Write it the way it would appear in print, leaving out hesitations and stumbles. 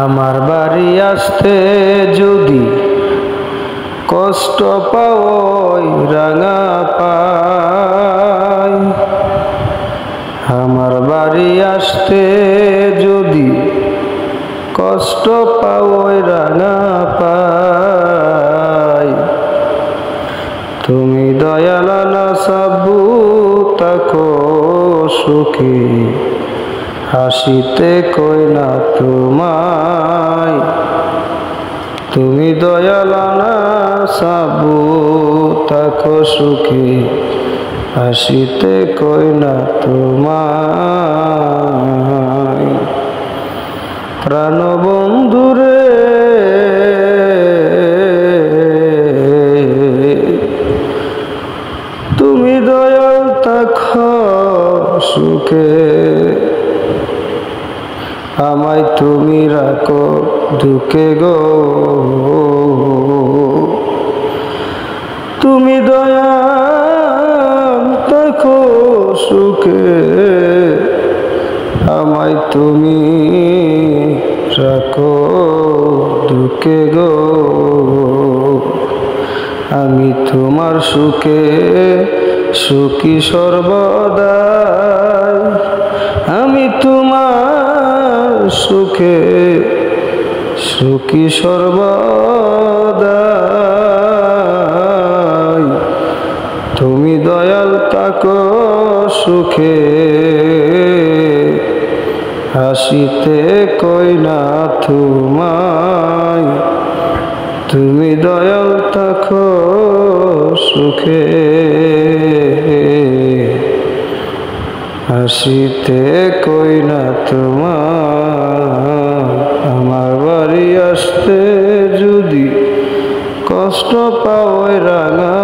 আমার বাড়ি আসতে যদি কষ্ট পাওই রাঙা পাই, আমার বাড়ি আসতে যদি কষ্ট পাওই রাঙা পাই, তুমি দয়াল না সাবু তাকো সুখী, হাসিতে কই না তোমায়। তুমি দয়াল না সাবু তাকো সুখী, হাসিতে কই না তোমায়। প্রাণ বন্ধুরে তুমি দয়াল তাকো সুখে, আমায় তুমি রাখো দুঃখে গো। তুমি দয়াল তাকো সুখে, আমায় তুমি রাখো দুঃখে গো। আমি তোমার সুখে সুখী সর্বদাই, আমি তোমার সুখে সুখী সর্বদাই। তুমি দয়াল তাকো সুখে, হাসিতে কই না তোমায়। তুমি দয়াল তাকো সুখে, হাসিতে কই না তোমায়। আমার বাড়ি আসতে যদি কষ্ট পাওই রাঙা